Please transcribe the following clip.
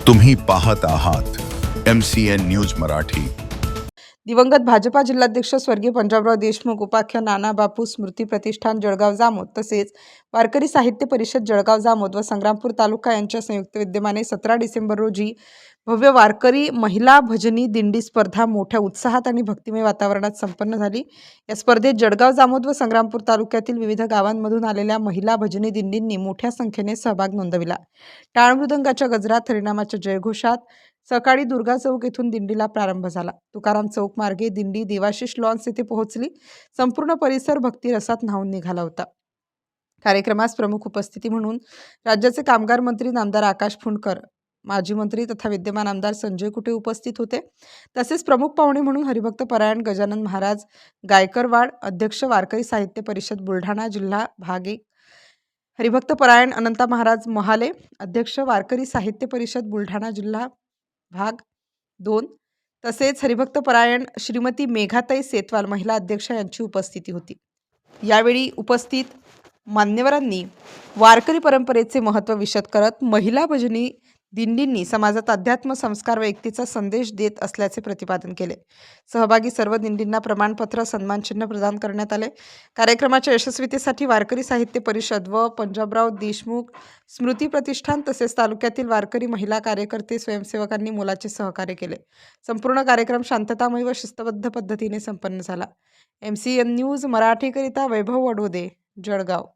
तुम्ही पाहत आहात MCN न्यूज मराठी। दिवंगत भाजपा जिल्हाध्यक्ष स्वर्गीय पंजाबराव देशमुख, उपाख्य नाना बापू स्मृती प्रतिष्ठान जळगाव जामोद तसेच वारकरी साहित्य परिषद जळगाव जामोद व संग्रामपूर तालुका यांच्या संयुक्त विद्यमाने 17 डिसेंबर रोजी भव्य वारकरी महिला भजनी दिंडी स्पर्धा मोठ्या उत्साहात आणि भक्तिमय वातावरणात संपन्न झाली। या स्पर्धेत जळगाव जामोद व संग्रामपूर तालुक्यातील विविध गावांमधून आलेल्या महिला भजनी दिंडींनी मोठ्या संख्येने सहभाग नोंदविला। टाळ मृदंगाच्या गजरात, हरिनामाच्या जयघोषात सकाळी दुर्गा चौक येथून दिंडीला प्रारंभ झाला। तुकाराम चौक मार्गे दिंडी देवाशिष लॉन्स येथे पोहोचली। संपूर्ण परिसर भक्ती रसात न्हाऊन निघाला होता। कार्यक्रमास प्रमुख उपस्थिती म्हणून राज्याचे कामगार मंत्री नामदार आकाश फुंडकर, माजी मंत्री तथा विद्यमान आमदार संजय कुटे उपस्थित होते। तसेच प्रमुख पाहुणे म्हणून हरिभक्त परायण गजानन महाराज गायकरवाड, अध्यक्ष वारकरी साहित्य परिषद बुलढाणा जिल्हा भाग 1, हरिभक्त परायण अनंता महाराज महाले, अध्यक्ष वारकरी साहित्य परिषद बुलढाणा जिल्हा भाग 2, तसेच हरिभक्त परायण श्रीमती मेघाताई सेतवाल महिला अध्यक्ष यांची उपस्थिती होती। यावेळी उपस्थित मान्यवरांनी वारकरी परंपरेचे महत्त्व विशद करत महिला भजनी दिंडींनी समाजात अध्यात्म, संस्कार व एकतेचा संदेश देत असल्याचे प्रतिपादन केले। सहभागी सर्व दिंडींना प्रमाणपत्र, सन्मानचिन्ह प्रदान करण्यात आले। कार्यक्रमाच्या यशस्वीतेसाठी वारकरी साहित्य परिषद व पंजाबराव देशमुख स्मृती प्रतिष्ठान तसेच तालुक्यातील वारकरी महिला कार्यकर्ते, स्वयंसेवकांनी मोलाचे सहकार्य केले। संपूर्ण कार्यक्रम शांततामय व शिस्तबद्ध पद्धतीने संपन्न झाला। MCN न्यूज मराठीकरिता वैभव वडोदे, जळगाव।